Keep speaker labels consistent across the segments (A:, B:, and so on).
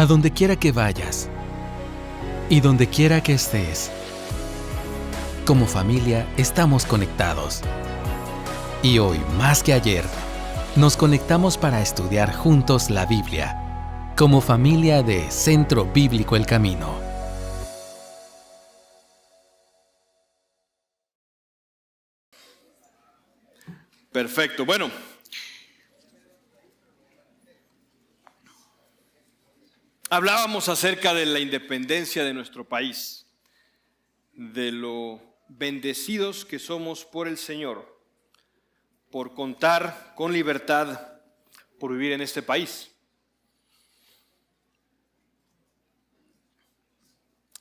A: A donde quiera que vayas y donde quiera que estés, como familia estamos conectados. Y hoy, más que ayer, nos conectamos para estudiar juntos la Biblia, como familia de Centro Bíblico El Camino.
B: Perfecto. Bueno, hablábamos acerca de la independencia de nuestro país, de lo bendecidos que somos por el Señor, por contar con libertad, por vivir en este país.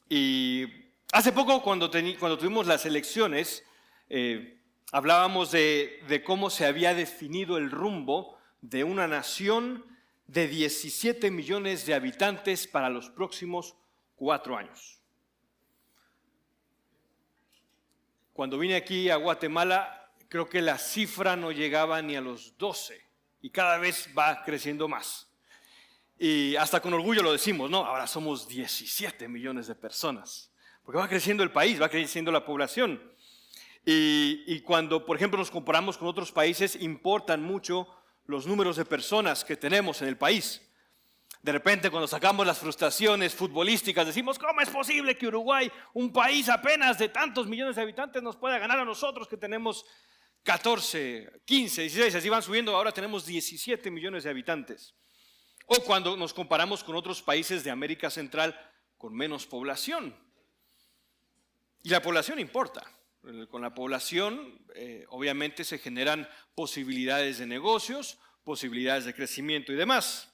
B: Y hace poco, cuando tuvimos las elecciones, hablábamos de cómo se había definido el rumbo de una nación de 17 millones de habitantes para los próximos 4 años. Cuando vine aquí a Guatemala, creo que la cifra no llegaba ni a los 12 y cada vez va creciendo más. Y hasta con orgullo lo decimos, ¿no? Ahora somos 17 millones de personas, porque va creciendo el país, va creciendo la población. Y cuando, por ejemplo, nos comparamos con otros países, importan mucho los números de personas que tenemos en el país. De repente, cuando sacamos las frustraciones futbolísticas, decimos, ¿cómo es posible que Uruguay, un país apenas de tantos millones de habitantes, nos pueda ganar a nosotros que tenemos 14, 15, 16, así van subiendo, ahora tenemos 17 millones de habitantes? O cuando nos comparamos con otros países de América Central con menos población. Y la población importa. Con la población, obviamente, se generan posibilidades de negocios, posibilidades de crecimiento y demás.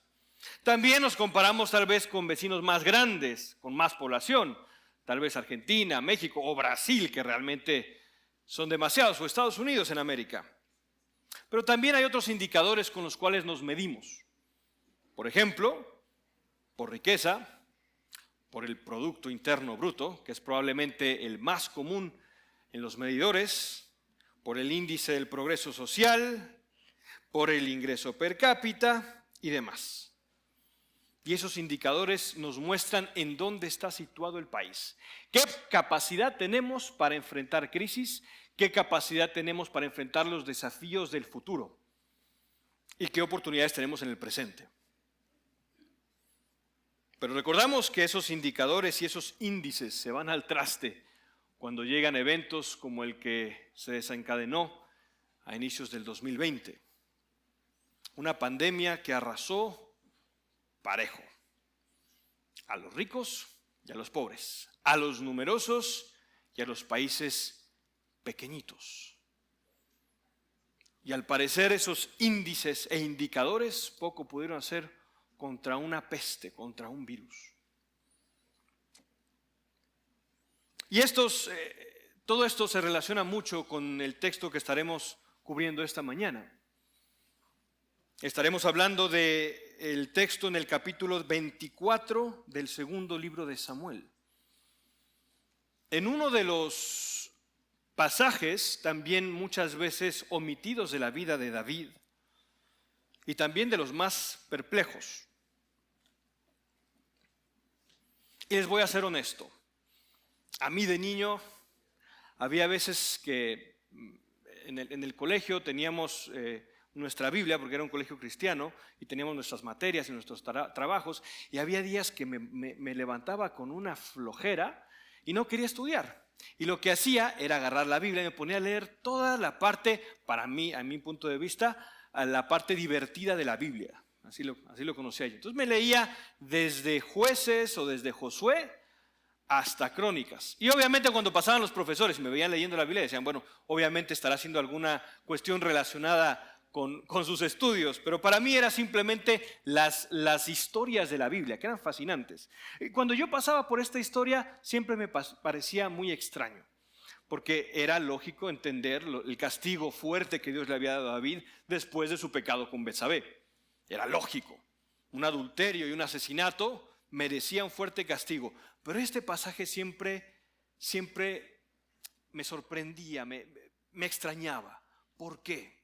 B: También nos comparamos tal vez con vecinos más grandes, con más población, tal vez Argentina, México o Brasil, que realmente son demasiados, o Estados Unidos en América. Pero también hay otros indicadores con los cuales nos medimos. Por ejemplo, por riqueza, por el Producto Interno Bruto, que es probablemente el más común en los medidores, por el índice del progreso social, por el ingreso per cápita y demás. Y esos indicadores nos muestran en dónde está situado el país. ¿Qué capacidad tenemos para enfrentar crisis? ¿Qué capacidad tenemos para enfrentar los desafíos del futuro? ¿Y qué oportunidades tenemos en el presente? Pero recordamos que esos indicadores y esos índices se van al traste cuando llegan eventos como el que se desencadenó a inicios del 2020. Una pandemia que arrasó parejo a los ricos y a los pobres, a los numerosos y a los países pequeñitos. Y al parecer esos índices e indicadores poco pudieron hacer contra una peste, contra un virus. Y todo esto se relaciona mucho con el texto que estaremos cubriendo esta mañana. Estaremos hablando del texto en el capítulo 24 del segundo libro de Samuel. En uno de los pasajes también muchas veces omitidos de la vida de David y también de los más perplejos. Y les voy a ser honesto. A mí de niño había veces que en el colegio teníamos nuestra Biblia, porque era un colegio cristiano, y teníamos nuestras materias y nuestros trabajos, y había días que me levantaba con una flojera y no quería estudiar. Y lo que hacía era agarrar la Biblia y me ponía a leer toda la parte, para mí, a mi punto de vista, a la parte divertida de la Biblia. Así lo conocía yo. Entonces me leía desde Jueces o desde Josué hasta Crónicas. Y obviamente cuando pasaban los profesores y me veían leyendo la Biblia decían, bueno, obviamente estará haciendo alguna cuestión relacionada con sus estudios, pero para mí era simplemente las historias de la Biblia, que eran fascinantes. Y cuando yo pasaba por esta historia siempre me parecía muy extraño, porque era lógico entender el castigo fuerte que Dios le había dado a David después de su pecado con Betsabé. Era lógico, un adulterio y un asesinato merecía un fuerte castigo, pero este pasaje siempre me sorprendía, me extrañaba. ¿Por qué?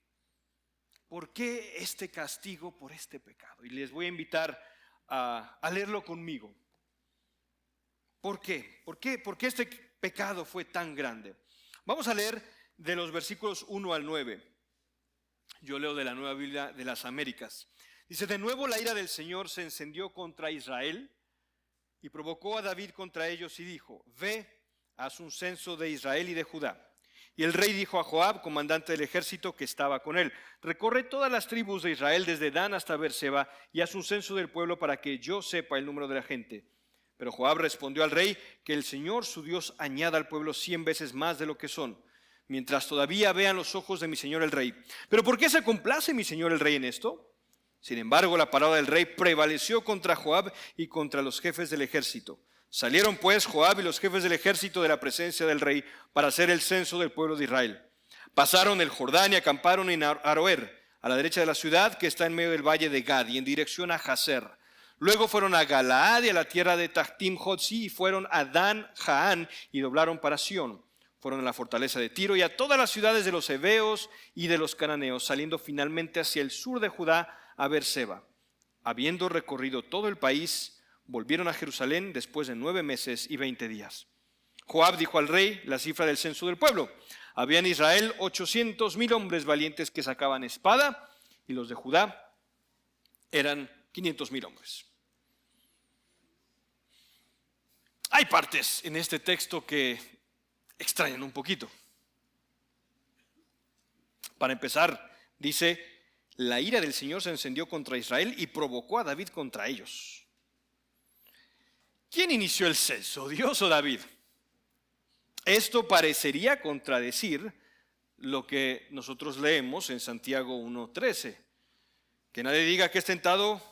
B: ¿Por qué este castigo por este pecado? Y les voy a invitar a leerlo conmigo. ¿Por qué? ¿Por qué este pecado fue tan grande? Vamos a leer de los versículos 1 al 9. Yo leo de la Nueva Biblia de las Américas. Dice: de nuevo la ira del Señor se encendió contra Israel y provocó a David contra ellos y dijo: ve, haz un censo de Israel y de Judá. Y el rey dijo a Joab, comandante del ejército que estaba con él: recorre todas las tribus de Israel desde Dan hasta Beerseba y haz un censo del pueblo para que yo sepa el número de la gente. Pero Joab respondió al rey: que el Señor su Dios añada al pueblo 100 veces más de lo que son, mientras todavía vean los ojos de mi señor el rey. ¿Pero por qué se complace mi señor el rey en esto? Sin embargo, la palabra del rey prevaleció contra Joab y contra los jefes del ejército. Salieron pues Joab y los jefes del ejército de la presencia del rey para hacer el censo del pueblo de Israel. Pasaron el Jordán y acamparon en Aroer, a la derecha de la ciudad que está en medio del valle de Gad y en dirección a Jazer. Luego fueron a Galaad y a la tierra de Tahtim Jotzi y fueron a Dan Jaán y doblaron para Sión. Fueron a la fortaleza de Tiro y a todas las ciudades de los heveos y de los cananeos, saliendo finalmente hacia el sur de Judá a Beerseba. Habiendo recorrido todo el país, volvieron a Jerusalén después de 9 meses y 20 días. Joab dijo al rey la cifra del censo del pueblo. Había en Israel 800,000 hombres valientes que sacaban espada, y los de Judá eran 500,000 hombres. Hay partes en este texto que extrañan un poquito. Para empezar, dice: la ira del Señor se encendió contra Israel y provocó a David contra ellos. ¿Quién inició el censo, Dios o David? Esto parecería contradecir lo que nosotros leemos en Santiago 1:13. Que nadie diga que es tentado,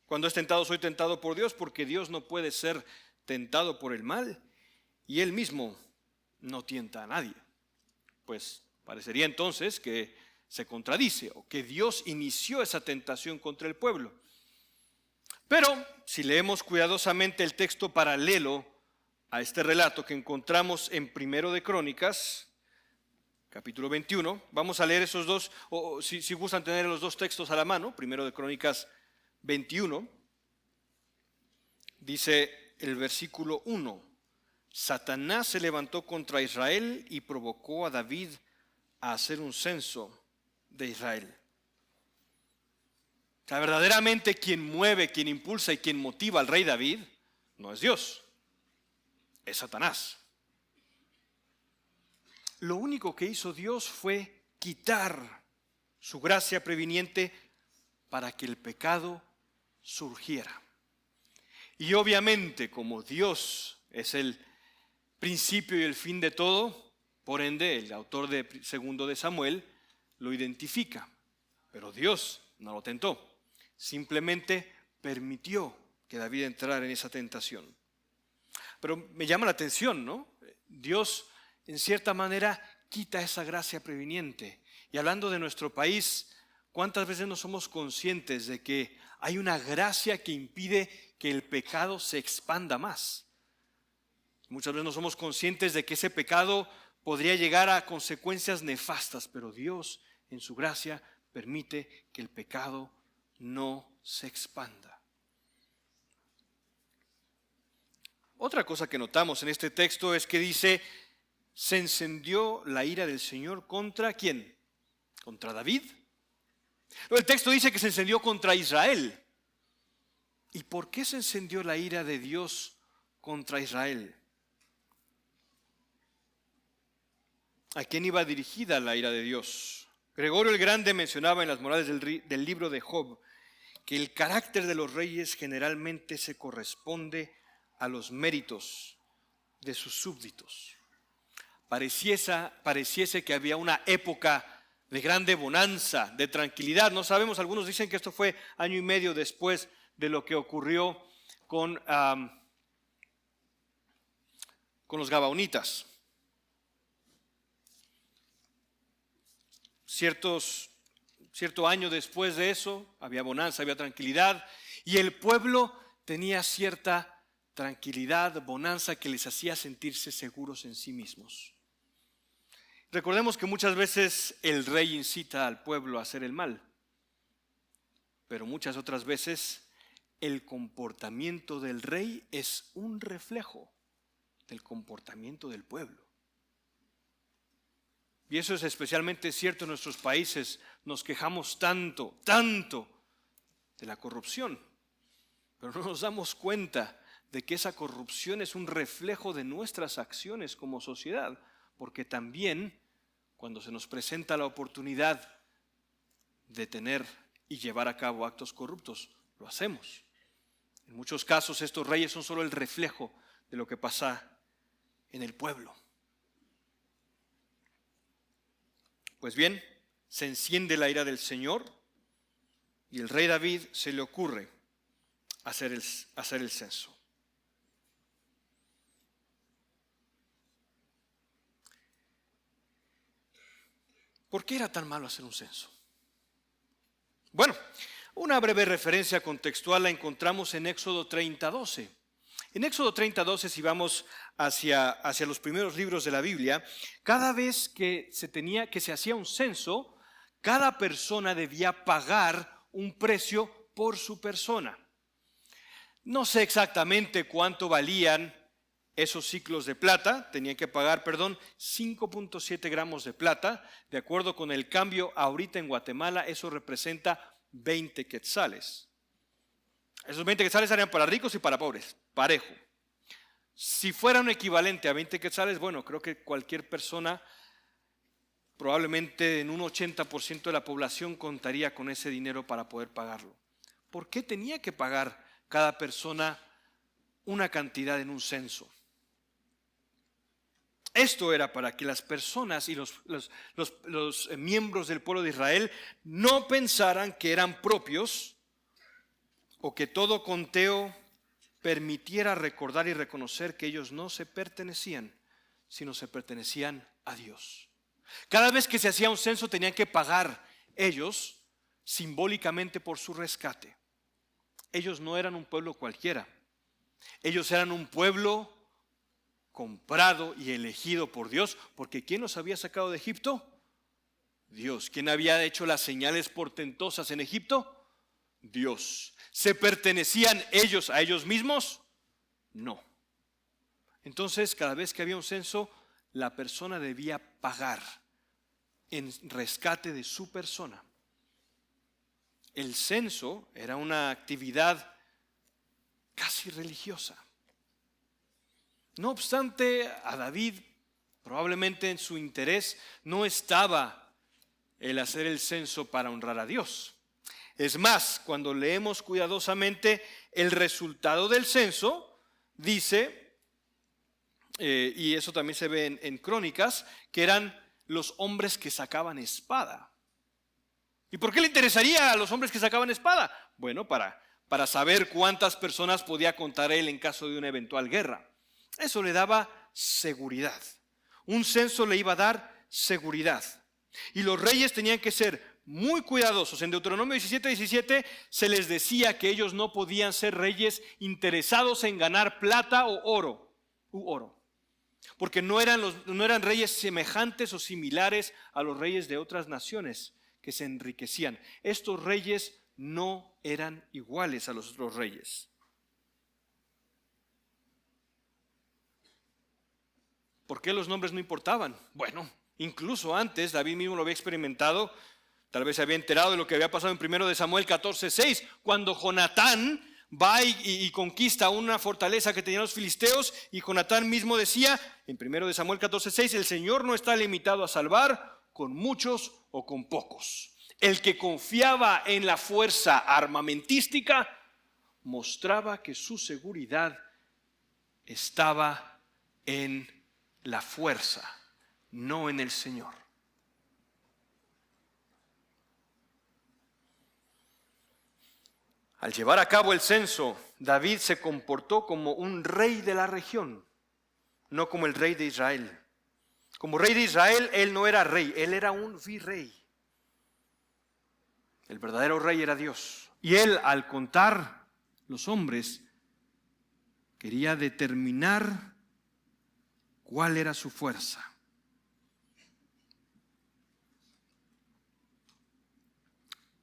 B: cuando es tentado soy tentado por Dios, porque Dios no puede ser tentado por el mal y Él mismo no tienta a nadie. Pues parecería entonces que se contradice o que Dios inició esa tentación contra el pueblo. Pero si leemos cuidadosamente el texto paralelo a este relato que encontramos en Primero de Crónicas, capítulo 21, vamos a leer esos dos, o si gustan tener los dos textos a la mano. Primero de Crónicas 21, dice el versículo 1: Satanás se levantó contra Israel y provocó a David a hacer un censo de Israel. O sea, verdaderamente quien mueve, quien impulsa y quien motiva al rey David no es Dios, es Satanás. Lo único que hizo Dios fue quitar su gracia previniente para que el pecado surgiera. Y obviamente, como Dios es el principio y el fin de todo, por ende el autor de Segundo de Samuel lo identifica. Pero Dios no lo tentó, simplemente permitió que David entrara en esa tentación. Pero me llama la atención, ¿no? Dios en cierta manera quita esa gracia previniente. Y hablando de nuestro país, ¿cuántas veces no somos conscientes de que hay una gracia que impide que el pecado se expanda más? Muchas veces no somos conscientes de que ese pecado podría llegar a consecuencias nefastas, pero Dios en su gracia permite que el pecado no se expanda. Otra cosa que notamos en este texto es que dice: se encendió la ira del Señor contra ¿quién? ¿Contra David? El texto dice que se encendió contra Israel. ¿Y por qué se encendió la ira de Dios contra Israel? ¿A quién iba dirigida la ira de Dios? Gregorio el Grande mencionaba en las morales del libro de Job que el carácter de los reyes generalmente se corresponde a los méritos de sus súbditos. Pareciese que había una época de grande bonanza, de tranquilidad. No sabemos, algunos dicen que esto fue 1 año y medio después de lo que ocurrió con los gabaonitas. Cierto año después de eso, había bonanza, había tranquilidad, y el pueblo tenía cierta tranquilidad, bonanza que les hacía sentirse seguros en sí mismos. Recordemos que muchas veces el rey incita al pueblo a hacer el mal, pero muchas otras veces el comportamiento del rey es un reflejo del comportamiento del pueblo. Y eso es especialmente cierto en nuestros países. Nos quejamos tanto de la corrupción, pero no nos damos cuenta de que esa corrupción es un reflejo de nuestras acciones como sociedad, porque también cuando se nos presenta la oportunidad de tener y llevar a cabo actos corruptos, lo hacemos. En muchos casos estos reyes son solo el reflejo de lo que pasa en el pueblo. Pues bien, se enciende la ira del Señor y el rey David se le ocurre hacer el censo. ¿Por qué era tan malo hacer un censo? Bueno, una breve referencia contextual la encontramos en Éxodo 30:12. En Éxodo 30:12, si vamos hacia los primeros libros de la Biblia, cada vez que se hacía un censo, cada persona debía pagar un precio por su persona. No sé exactamente cuánto valían esos ciclos de plata, tenían que pagar, 5.7 gramos de plata. De acuerdo con el cambio ahorita en Guatemala, eso representa 20 quetzales. Esos 20 quetzales eran para ricos y para pobres, parejo. Si fuera un equivalente a 20 quetzales, bueno, creo que cualquier persona, probablemente en un 80% de la población, contaría con ese dinero para poder pagarlo. ¿Por qué tenía que pagar cada persona una cantidad en un censo? Esto era para que las personas y los miembros del pueblo de Israel no pensaran que eran propios o que todo conteo permitiera recordar y reconocer que ellos no se pertenecían, sino se pertenecían a Dios. Cada vez que se hacía un censo tenían que pagar ellos simbólicamente por su rescate. Ellos no eran un pueblo cualquiera. Ellos eran un pueblo comprado y elegido por Dios, porque ¿quién los había sacado de Egipto? Dios. ¿Quién había hecho las señales portentosas en Egipto? Dios. ¿Se pertenecían ellos a ellos mismos? No. Entonces, cada vez que había un censo, la persona debía pagar en rescate de su persona. El censo era una actividad casi religiosa. No obstante, a David probablemente en su interés no estaba el hacer el censo para honrar a Dios. Es más, cuando leemos cuidadosamente el resultado del censo, dice, y eso también se ve en Crónicas, que eran los hombres que sacaban espada. ¿Y por qué le interesaría a los hombres que sacaban espada? Bueno, para saber cuántas personas podía contar él en caso de una eventual guerra. Eso le daba seguridad. Un censo le iba a dar seguridad. Y los reyes tenían que ser muy cuidadosos. En Deuteronomio 17:17 se les decía que ellos no podían ser reyes interesados en ganar plata o oro. Porque no eran reyes semejantes o similares a los reyes de otras naciones que se enriquecían. Estos reyes no eran iguales a los otros reyes. ¿Por qué los nombres no importaban? Bueno, incluso antes David mismo lo había experimentado, tal vez se había enterado de lo que había pasado en 1 Samuel 14:6, cuando Jonatán va y conquista una fortaleza que tenían los filisteos, y Jonatán mismo decía en 1 Samuel 14:6, el Señor no está limitado a salvar con muchos o con pocos. El que confiaba en la fuerza armamentística mostraba que su seguridad estaba en la fuerza, no en el Señor. Al llevar a cabo el censo, David se comportó como un rey de la región, no como el rey de Israel. Como rey de Israel, él no era rey, él era un virrey. El verdadero rey era Dios. Y él, al contar los hombres, quería determinar cuál era su fuerza.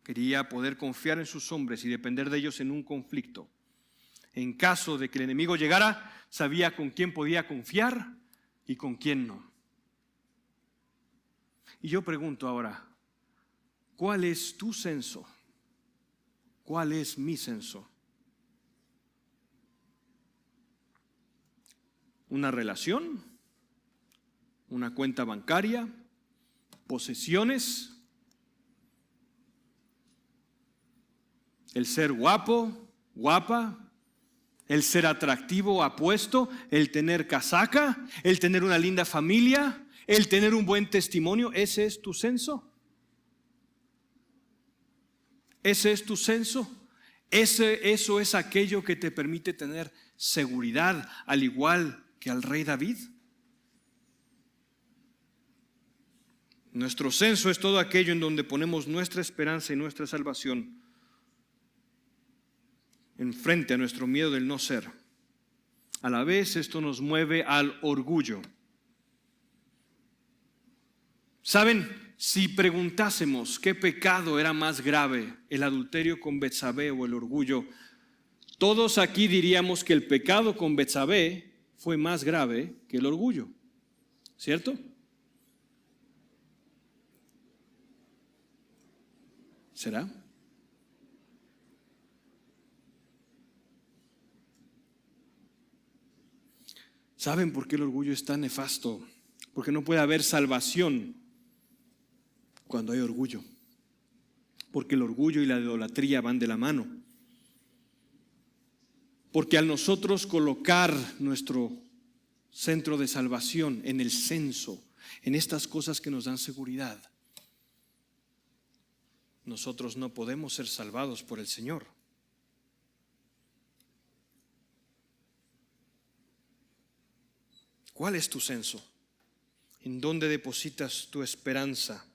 B: Quería poder confiar en sus hombres y depender de ellos en un conflicto. En caso de que el enemigo llegara, sabía con quién podía confiar y con quién no. Y yo pregunto ahora, ¿cuál es tu censo? ¿Cuál es mi censo? ¿Una relación? ¿Una cuenta bancaria? ¿Posesiones? ¿El ser guapo, guapa? ¿El ser atractivo, apuesto? ¿El tener casaca? ¿El tener una linda familia? ¿El tener un buen testimonio? ¿Ese es tu censo? ¿Ese es tu censo? Eso es aquello que te permite tener seguridad, al igual que al rey David. Nuestro censo es todo aquello en donde ponemos nuestra esperanza y nuestra salvación enfrente a nuestro miedo del no ser. A la vez esto nos mueve al orgullo. ¿Saben? Si preguntásemos qué pecado era más grave, el adulterio con Betsabé o el orgullo, todos aquí diríamos que el pecado con Betsabé fue más grave que el orgullo, ¿cierto? ¿Será? ¿Saben por qué el orgullo es tan nefasto? Porque no puede haber salvación cuando hay orgullo. Porque el orgullo y la idolatría van de la mano. Porque al nosotros colocar nuestro centro de salvación en el censo, en estas cosas que nos dan seguridad, nosotros no podemos ser salvados por el Señor. ¿Cuál es tu censo? ¿En dónde depositas tu esperanza?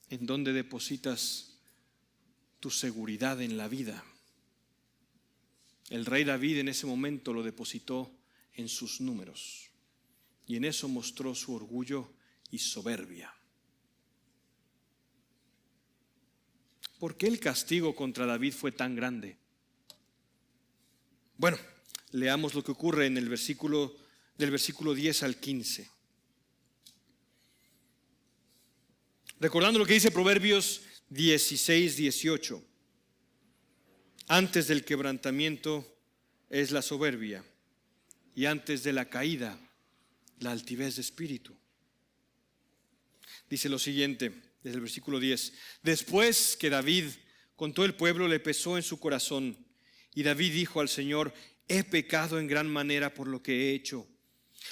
B: ¿En dónde depositas tu seguridad en la vida? El rey David en ese momento lo depositó en sus números y en eso mostró su orgullo y soberbia. ¿Por qué el castigo contra David fue tan grande? Bueno, leamos lo que ocurre en el versículo del versículo 10 al 15. Recordando lo que dice Proverbios 16, 18. Antes del quebrantamiento es la soberbia, y antes de la caída, la altivez de espíritu. Dice lo siguiente, desde el versículo 10. Después que David con todo el pueblo le pesó en su corazón, y David dijo al Señor: he pecado en gran manera por lo que he hecho.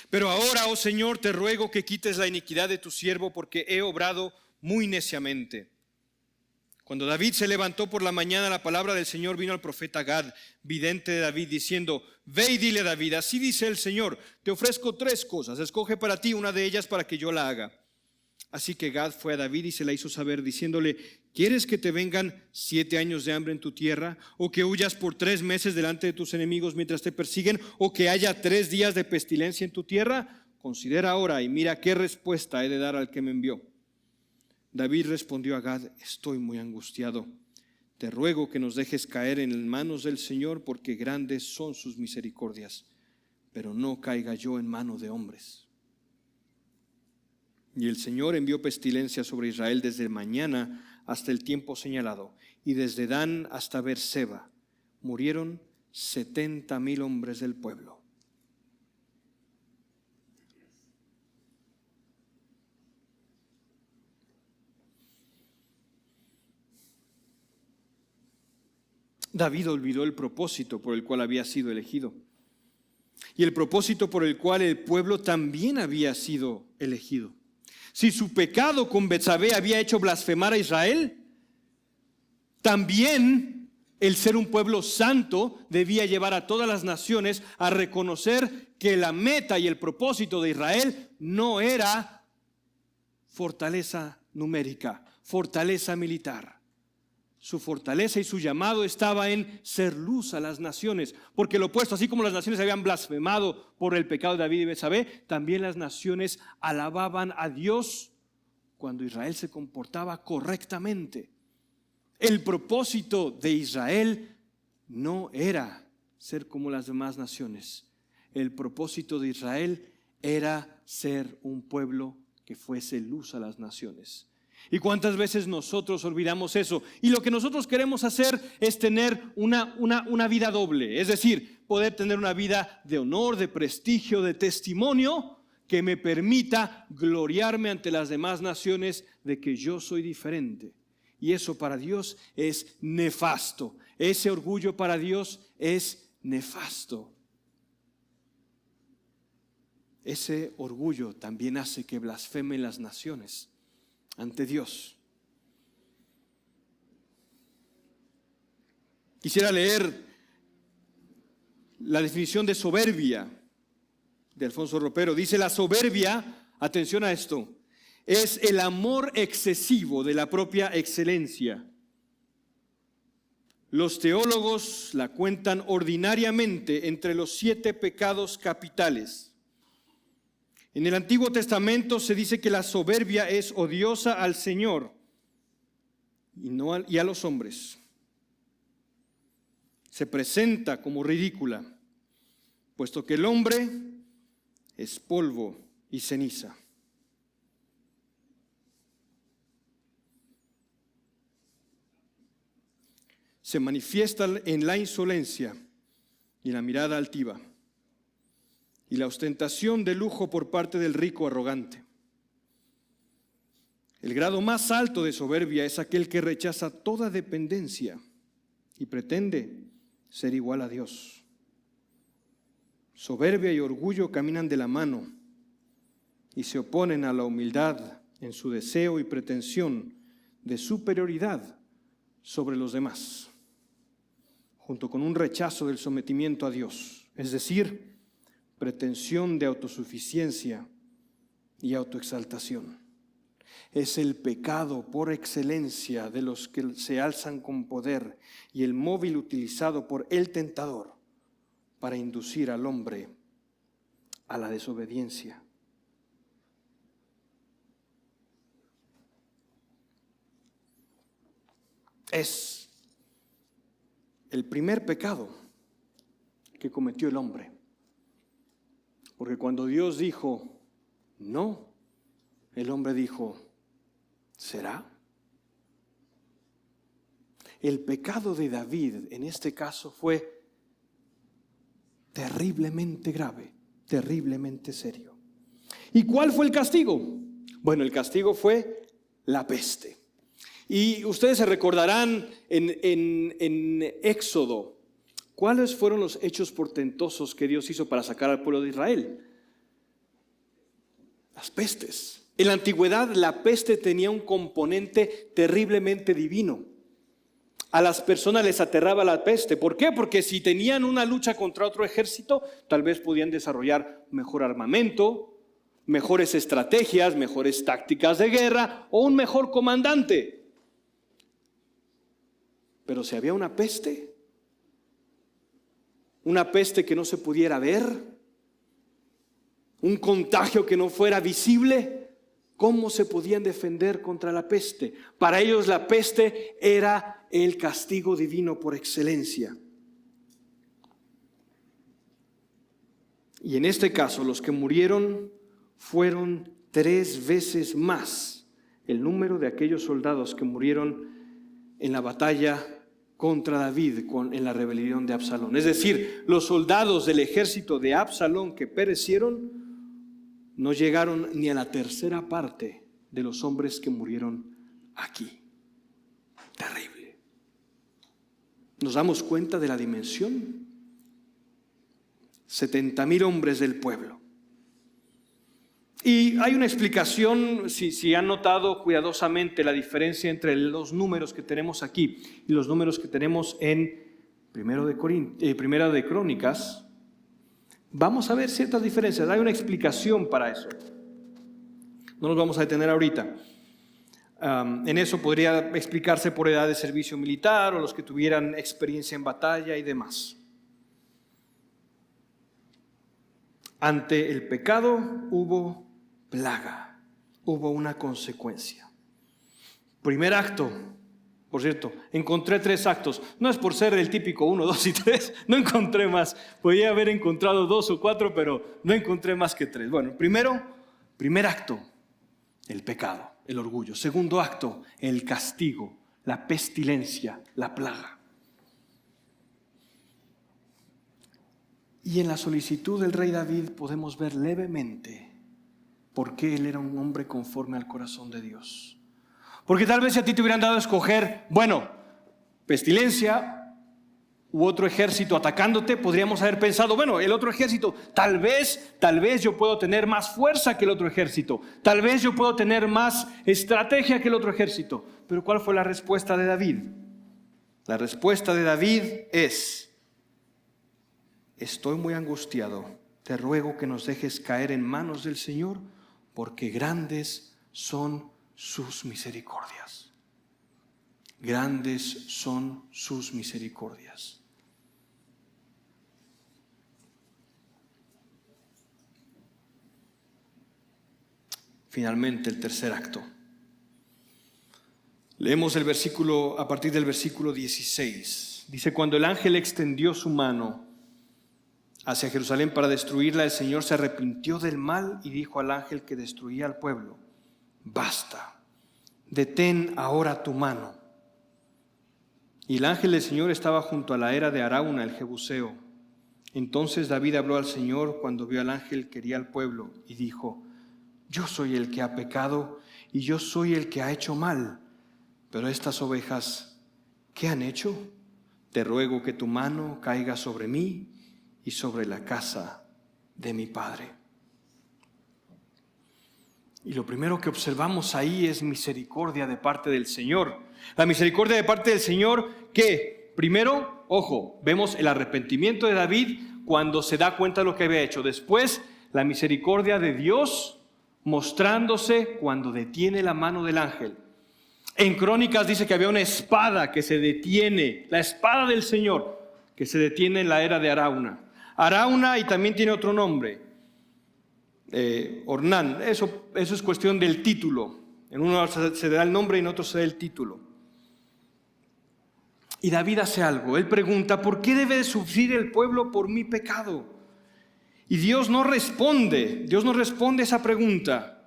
B: Pero ahora, oh Señor, te ruego que quites la iniquidad de tu siervo, porque he obrado muy neciamente. Cuando David se levantó por la mañana, la palabra del Señor vino al profeta Gad, vidente de David, diciendo: ve y dile a David, así dice el Señor, te ofrezco 3 cosas, escoge para ti una de ellas para que yo la haga. Así que Gad fue a David y se la hizo saber, diciéndole: ¿quieres que te vengan 7 años de hambre en tu tierra? ¿O que huyas por 3 meses delante de tus enemigos mientras te persiguen? ¿O que haya 3 días de pestilencia en tu tierra? Considera ahora y mira qué respuesta he de dar al que me envió. David respondió a Gad: estoy muy angustiado. Te ruego que nos dejes caer en manos del Señor, porque grandes son sus misericordias, pero no caiga yo en mano de hombres. Y el Señor envió pestilencia sobre Israel desde mañana hasta el tiempo señalado, y desde Dan hasta Beerseba murieron 70,000 hombres del pueblo. David olvidó el propósito por el cual había sido elegido y el propósito por el cual el pueblo también había sido elegido. Si su pecado con Betsabé había hecho blasfemar a Israel, también el ser un pueblo santo debía llevar a todas las naciones a reconocer que la meta y el propósito de Israel no era fortaleza numérica, fortaleza militar. Su fortaleza y su llamado estaba en ser luz a las naciones, porque lo opuesto, así como las naciones habían blasfemado por el pecado de David y Betsabé, también las naciones alababan a Dios cuando Israel se comportaba correctamente. El propósito de Israel no era ser como las demás naciones. El propósito de Israel era ser un pueblo que fuese luz a las naciones. ¿Y cuántas veces nosotros olvidamos eso? Y lo que nosotros queremos hacer es tener una vida doble. Es decir, poder tener una vida de honor, de prestigio, de testimonio que me permita gloriarme ante las demás naciones de que yo soy diferente. Y eso para Dios es nefasto. Ese orgullo para Dios es nefasto. Ese orgullo también hace que blasfemen las naciones ante Dios. Quisiera leer la definición de soberbia de Alfonso Ropero. Dice: la soberbia, atención a esto, es el amor excesivo de la propia excelencia. Los teólogos la cuentan ordinariamente entre los 7 pecados capitales. En el Antiguo Testamento se dice que la soberbia es odiosa al Señor y a los hombres. Se presenta como ridícula, puesto que el hombre es polvo y ceniza. Se manifiesta en la insolencia y la mirada altiva y la ostentación de lujo por parte del rico arrogante. El grado más alto de soberbia es aquel que rechaza toda dependencia y pretende ser igual a Dios. Soberbia y orgullo caminan de la mano y se oponen a la humildad en su deseo y pretensión de superioridad sobre los demás, junto con un rechazo del sometimiento a Dios, es decir, pretensión de autosuficiencia y autoexaltación. Es el pecado por excelencia de los que se alzan con poder y el móvil utilizado por el tentador para inducir al hombre a la desobediencia. Es el primer pecado que cometió el hombre. Porque cuando Dios dijo no, el hombre dijo, ¿será? El pecado de David en este caso fue terriblemente grave, terriblemente serio. ¿Y cuál fue el castigo? Bueno, el castigo fue la peste. Y ustedes se recordarán en Éxodo, ¿cuáles fueron los hechos portentosos que Dios hizo para sacar al pueblo de Israel? Las pestes. En la antigüedad la peste tenía un componente terriblemente divino. A las personas les aterraba la peste. ¿Por qué? Porque si tenían una lucha contra otro ejército, tal vez podían desarrollar mejor armamento, mejores estrategias, mejores tácticas de guerra o un mejor comandante. Pero si había una peste que no se pudiera ver, un contagio que no fuera visible, ¿cómo se podían defender contra la peste? Para ellos la peste era el castigo divino por excelencia. Y en este caso los que murieron fueron 3 veces más el número de aquellos soldados que murieron en la batalla contra David en la rebelión de Absalón. Es decir, los soldados del ejército de Absalón que perecieron no llegaron ni a la 1/3 parte de los hombres que murieron aquí. Terrible. ¿Nos damos cuenta de la dimensión? 70,000 hombres del pueblo. Y hay una explicación, si han notado cuidadosamente la diferencia entre los números que tenemos aquí y los números que tenemos en Primera de Crónicas, vamos a ver ciertas diferencias. Hay una explicación para eso. No nos vamos a detener ahorita. En eso podría explicarse por edad de servicio militar o los que tuvieran experiencia en batalla y demás. Ante el pecado hubo plaga, hubo una consecuencia. Primer acto, Por cierto, encontré 3 actos. No es por ser el típico 1, 2 y 3. No encontré más. Podía haber encontrado 2 o 4, pero no encontré más que 3. Bueno, primer acto, el pecado, el orgullo. Segundo acto, el castigo, la pestilencia, la plaga. Y en la solicitud del rey David podemos ver levemente por qué él era un hombre conforme al corazón de Dios. Porque tal vez si a ti te hubieran dado a escoger, bueno, pestilencia u otro ejército atacándote, podríamos haber pensado, bueno, el otro ejército, tal vez yo puedo tener más fuerza que el otro ejército, tal vez yo puedo tener más estrategia que el otro ejército. Pero ¿cuál fue la respuesta de David? La respuesta de David es: estoy muy angustiado, te ruego que nos dejes caer en manos del Señor, porque grandes son sus misericordias. Grandes son sus misericordias. Finalmente, el tercer acto. Leemos el versículo a partir del versículo 16. Dice: cuando el ángel extendió su mano hacia Jerusalén para destruirla, el Señor se arrepintió del mal y dijo al ángel que destruía al pueblo: basta, detén ahora tu mano. Y el ángel del Señor estaba junto a la era de Arauna, el Jebuseo. Entonces David habló al Señor cuando vio al ángel que hería al pueblo y dijo: yo soy el que ha pecado y yo soy el que ha hecho mal. Pero estas ovejas, ¿qué han hecho? Te ruego que tu mano caiga sobre mí y sobre la casa de mi padre. Y lo primero que observamos ahí es misericordia de parte del Señor. La misericordia de parte del Señor que, primero, ojo, vemos el arrepentimiento de David cuando se da cuenta de lo que había hecho. Después, la misericordia de Dios mostrándose cuando detiene la mano del ángel. En Crónicas dice que había una espada que se detiene, la espada del Señor, que se detiene en la era de Arauna. Arauna, y también tiene otro nombre, Ornán. Eso es cuestión del título. En uno se da el nombre y en otro se da el título. Y David hace algo. Él pregunta: ¿por qué debe de sufrir el pueblo por mi pecado? Y Dios no responde esa pregunta.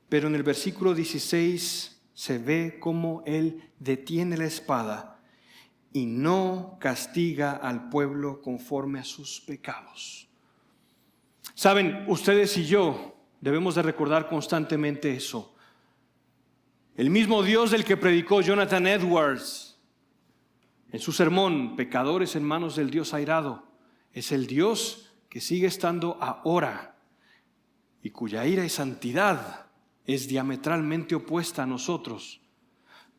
B: Pero en el versículo 16 se ve cómo Él detiene la espada y no castiga al pueblo conforme a sus pecados. Saben, ustedes y yo debemos de recordar constantemente eso. El mismo Dios del que predicó Jonathan Edwards en su sermón, Pecadores en manos del Dios airado, es el Dios que sigue estando ahora y cuya ira y santidad es diametralmente opuesta a nosotros.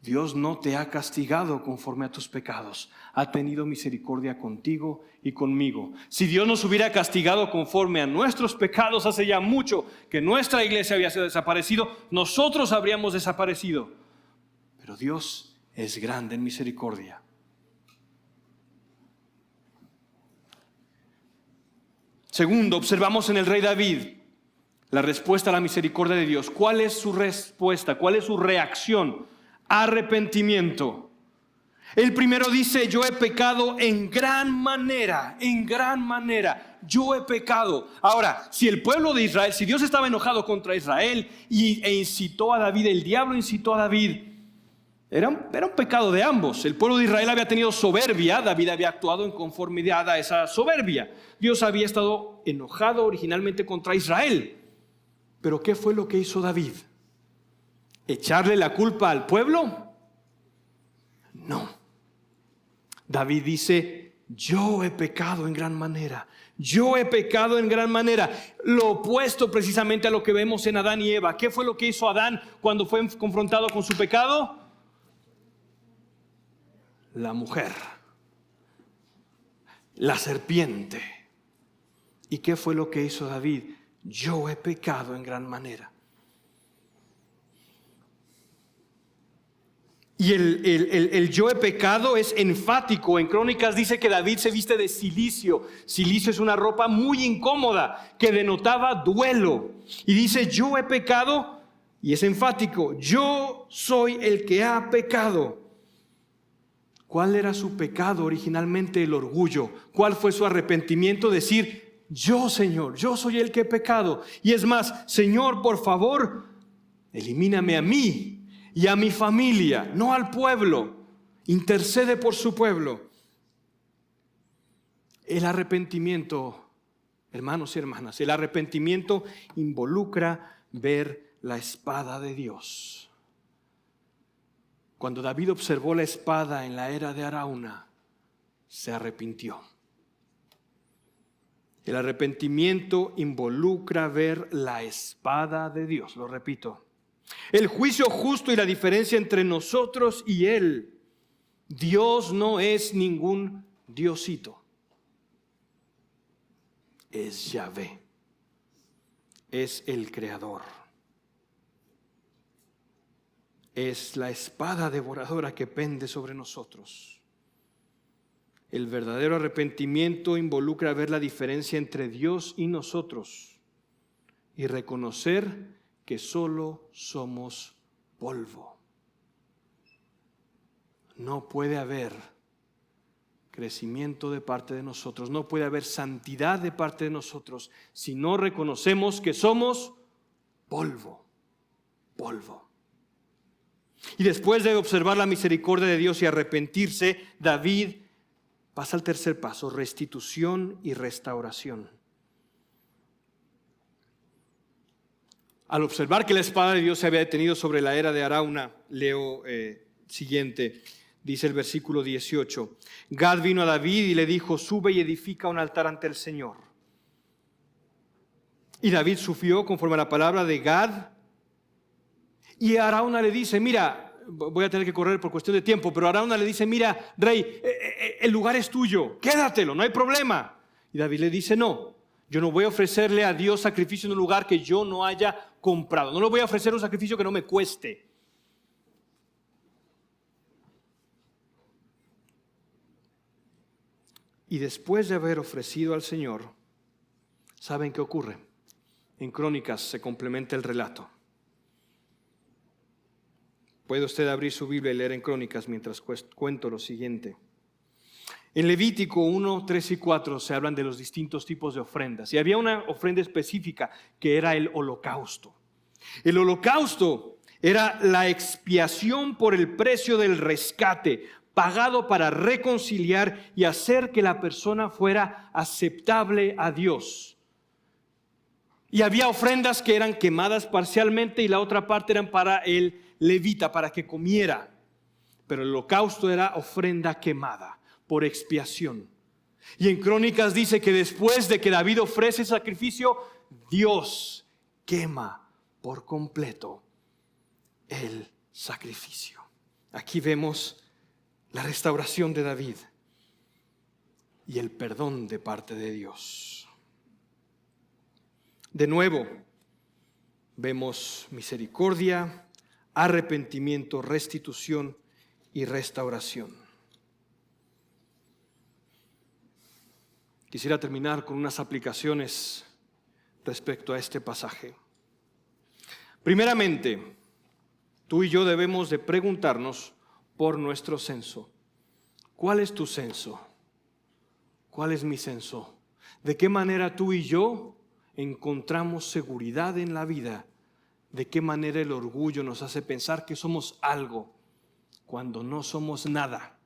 B: Dios no te ha castigado conforme a tus pecados. Ha tenido misericordia contigo y conmigo. Si Dios nos hubiera castigado conforme a nuestros pecados, hace ya mucho que nuestra iglesia había sido desaparecido, nosotros habríamos desaparecido. Pero Dios es grande en misericordia. Segundo, observamos en el rey David la respuesta a la misericordia de Dios. ¿Cuál es su respuesta? ¿Cuál es su reacción? Arrepentimiento. El primero dice: yo he pecado en gran manera, yo he pecado. Ahora, si el pueblo de Israel, si Dios estaba enojado contra Israel e incitó a David, el diablo incitó a David, era un pecado de ambos. El pueblo de Israel había tenido soberbia, David había actuado en conformidad a esa soberbia. Dios había estado enojado originalmente contra Israel. Pero ¿qué fue lo que hizo David? ¿Echarle la culpa al pueblo? No. David dice: yo he pecado en gran manera. Yo he pecado en gran manera. Lo opuesto precisamente a lo que vemos en Adán y Eva. ¿Qué fue lo que hizo Adán cuando fue confrontado con su pecado? La mujer. La serpiente. ¿Y qué fue lo que hizo David? Yo he pecado en gran manera. Y el yo he pecado es enfático. En Crónicas dice que David se viste de cilicio. Cilicio es una ropa muy incómoda que denotaba duelo. Y dice: yo he pecado Y es enfático: yo soy el que ha pecado. ¿Cuál era su pecado originalmente? El orgullo. ¿Cuál fue su arrepentimiento? Decir: yo, Señor, yo soy el que he pecado. Y es más: Señor, por favor, elimíname a mí y a mi familia, no al pueblo. Intercede por su pueblo. El arrepentimiento, hermanos y hermanas, el arrepentimiento involucra ver la espada de Dios. Cuando David observó la espada en la era de Arauna, se arrepintió. El arrepentimiento involucra ver la espada de Dios. Lo repito: el juicio justo y la diferencia entre nosotros y Él. Dios no es ningún diosito. Es Yahvé. Es el Creador. Es la espada devoradora que pende sobre nosotros. El verdadero arrepentimiento involucra ver la diferencia entre Dios y nosotros y reconocer que solo somos polvo. No puede haber crecimiento de parte de nosotros, no puede haber santidad de parte de nosotros si no reconocemos que somos polvo, polvo. Y después de observar la misericordia de Dios y arrepentirse, David pasa al tercer paso: restitución y restauración. Al observar que la espada de Dios se había detenido sobre la era de Arauna, leo siguiente. Dice el versículo 18: Gad vino a David y le dijo: sube y edifica un altar ante el Señor. Y David subió conforme a la palabra de Gad. Y Arauna le dice: mira, voy a tener que correr por cuestión de tiempo, pero Arauna le dice: mira, rey, el lugar es tuyo, quédatelo, no hay problema. Y David le dice: no, yo no voy a ofrecerle a Dios sacrificio en un lugar que yo no haya comprado. No le voy a ofrecer un sacrificio que no me cueste. Y después de haber ofrecido al Señor, ¿saben qué ocurre? En Crónicas se complementa el relato. Puede usted abrir su Biblia y leer en Crónicas mientras cuento lo siguiente. En Levítico 1, 3 y 4 se hablan de los distintos tipos de ofrendas. Y había una ofrenda específica que era el holocausto. El holocausto era la expiación por el precio del rescate, pagado para reconciliar y hacer que la persona fuera aceptable a Dios. Y había ofrendas que eran quemadas parcialmente y la otra parte eran para el levita, para que comiera. Pero el holocausto era ofrenda quemada por expiación. Y en Crónicas dice que después de que David ofrece sacrificio, Dios quema por completo el sacrificio. Aquí vemos la restauración de David y el perdón de parte de Dios. De nuevo, vemos misericordia, arrepentimiento, restitución y restauración. Quisiera terminar con unas aplicaciones respecto a este pasaje. Primeramente, tú y yo debemos de preguntarnos por nuestro censo. ¿Cuál es tu censo? ¿Cuál es mi censo? ¿De qué manera tú y yo encontramos seguridad en la vida? ¿De qué manera el orgullo nos hace pensar que somos algo cuando no somos nada?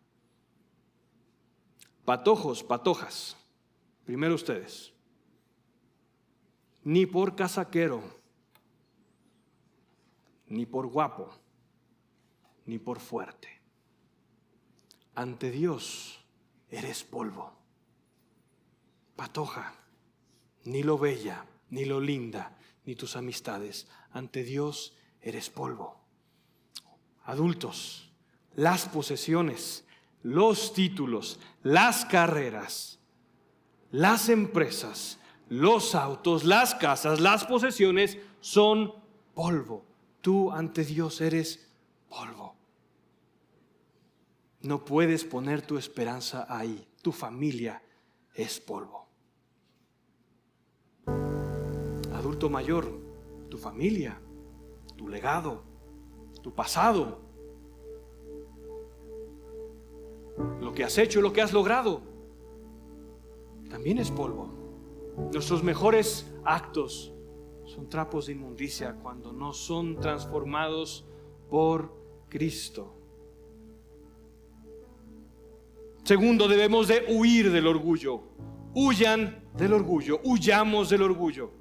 B: Patojos, patojas, primero ustedes. Ni por casaquero, ni por guapo, ni por fuerte. Ante Dios eres polvo. Patoja, ni lo bella, ni lo linda, ni tus amistades. Ante Dios eres polvo. Adultos, las posesiones, los títulos, las carreras, las empresas, los autos, las casas, las posesiones son polvo. Tú ante Dios eres polvo. No puedes poner tu esperanza ahí. Tu familia es polvo. Adulto mayor, tu familia, tu legado, tu pasado, lo que has hecho, lo que has logrado, también es polvo. Nuestros mejores actos son trapos de inmundicia cuando no son transformados por Cristo. Segundo, debemos de huir del orgullo. Huyan del orgullo, huyamos del orgullo.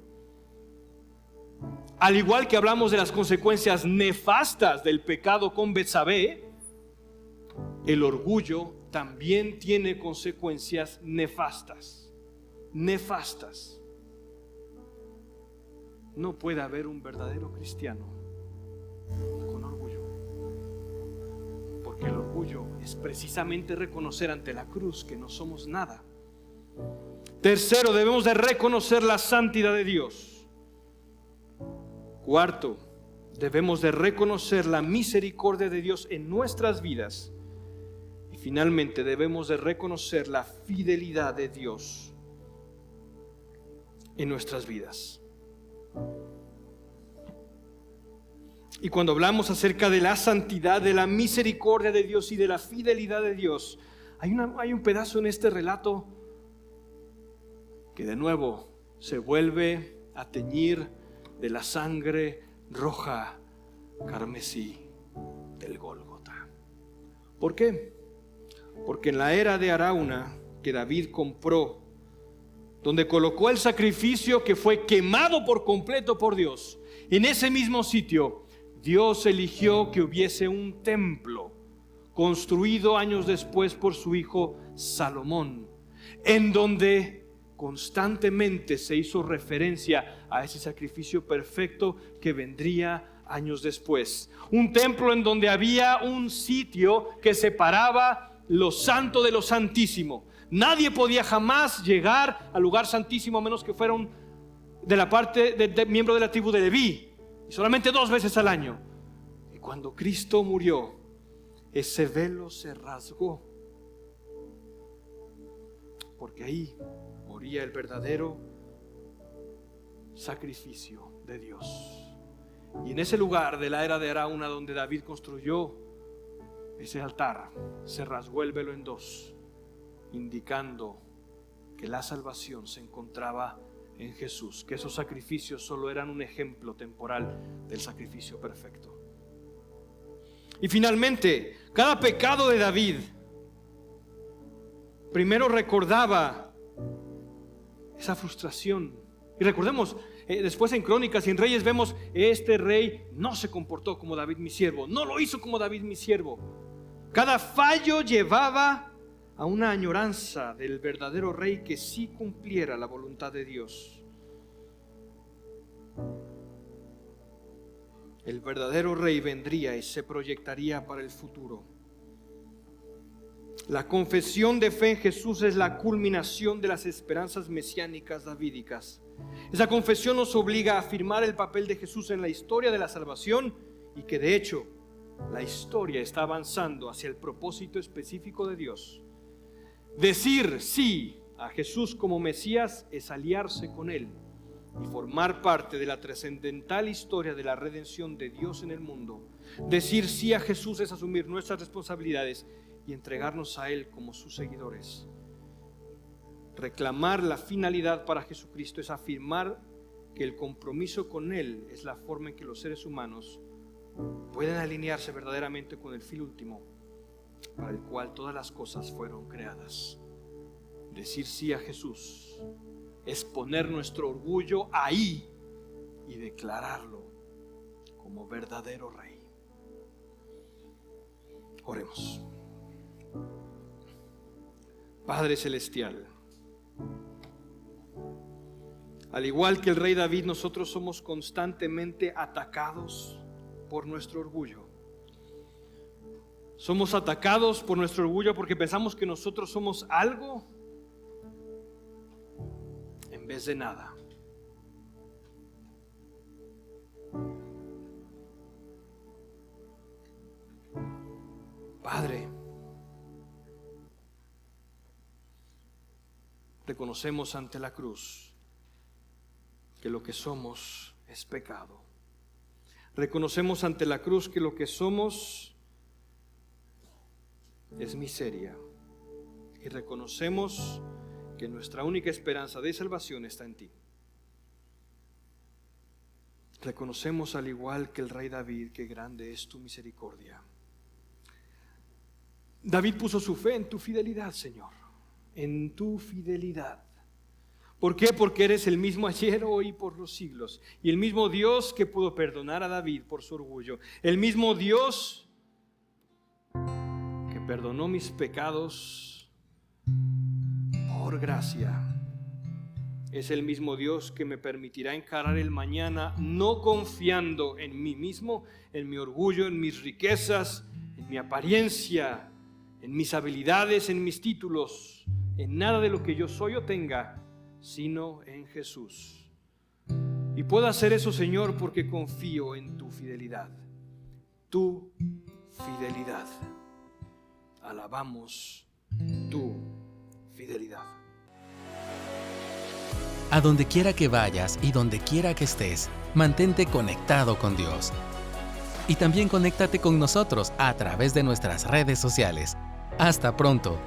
B: Al igual que hablamos de las consecuencias nefastas del pecado con Betsabé, el orgullo también tiene consecuencias nefastas. Nefastas. No puede haber un verdadero cristiano con orgullo, porque el orgullo es precisamente reconocer ante la cruz que no somos nada. Tercero, debemos de reconocer la santidad de Dios. Cuarto, debemos de reconocer la misericordia de Dios en nuestras vidas. Y finalmente debemos de reconocer la fidelidad de Dios en nuestras vidas. Y cuando hablamos acerca de la santidad, de la misericordia de Dios y de la fidelidad de Dios, hay un pedazo en este relato que de nuevo se vuelve a teñir de la sangre roja carmesí del Gólgota. ¿Por qué? Porque en la era de Arauna que David compró, donde colocó el sacrificio que fue quemado por completo por Dios, en ese mismo sitio Dios eligió que hubiese un templo construido años después por su hijo Salomón, en donde constantemente se hizo referencia a ese sacrificio perfecto que vendría años después. Un templo en donde había un sitio que separaba lo santo de lo santísimo. Nadie podía jamás llegar al lugar santísimo a menos que fuera de la parte de miembro de la tribu de Leví, y solamente 2 veces al año. Y cuando Cristo murió, ese velo se rasgó, porque ahí moría el verdadero sacrificio de Dios. Y en ese lugar de la era de Arauna donde David construyó ese altar, se rasgó el velo en 2, indicando que la salvación se encontraba en Jesús, que esos sacrificios solo eran un ejemplo temporal del sacrificio perfecto. Y finalmente, cada pecado de David primero recordaba esa frustración. Y recordemos, después en Crónicas y en Reyes vemos, este rey no se comportó como David mi siervo, no lo hizo como David mi siervo. Cada fallo llevaba a una añoranza del verdadero rey que sí cumpliera la voluntad de Dios. El verdadero rey vendría y se proyectaría para el futuro. La confesión de fe en Jesús es la culminación de las esperanzas mesiánicas davídicas. Esa confesión nos obliga a afirmar el papel de Jesús en la historia de la salvación y que de hecho la historia está avanzando hacia el propósito específico de Dios. Decir sí a Jesús como Mesías es aliarse con Él y formar parte de la trascendental historia de la redención de Dios en el mundo. Decir sí a Jesús es asumir nuestras responsabilidades y entregarnos a Él como sus seguidores. Reclamar la finalidad para Jesucristo es afirmar que el compromiso con Él es la forma en que los seres humanos pueden alinearse verdaderamente con el fin último para el cual todas las cosas fueron creadas. Decir sí a Jesús es poner nuestro orgullo ahí y declararlo como verdadero Rey. Oremos. Padre Celestial, al igual que el rey David, nosotros somos constantemente atacados por nuestro orgullo. Somos atacados por nuestro orgullo porque pensamos que nosotros somos algo en vez de nada. Padre, reconocemos ante la cruz que lo que somos es pecado. Reconocemos ante la cruz que lo que somos es miseria. Y reconocemos que nuestra única esperanza de salvación está en ti. Reconocemos, al igual que el rey David, que grande es tu misericordia. David puso su fe en tu fidelidad, Señor, en tu fidelidad. ¿Por qué? Porque eres el mismo ayer, hoy y por los siglos. Y el mismo Dios que pudo perdonar a David por su orgullo. El mismo Dios que perdonó mis pecados por gracia. Es el mismo Dios que me permitirá encarar el mañana no confiando en mí mismo, en mi orgullo, en mis riquezas, en mi apariencia, en mis habilidades, en mis títulos, en nada de lo que yo soy o tenga, sino en Jesús. Y puedo hacer eso, Señor, porque confío en tu fidelidad. Tu fidelidad. Alabamos tu fidelidad.
A: A donde quiera que vayas y donde quiera que estés, mantente conectado con Dios. Y también conéctate con nosotros a través de nuestras redes sociales. Hasta pronto.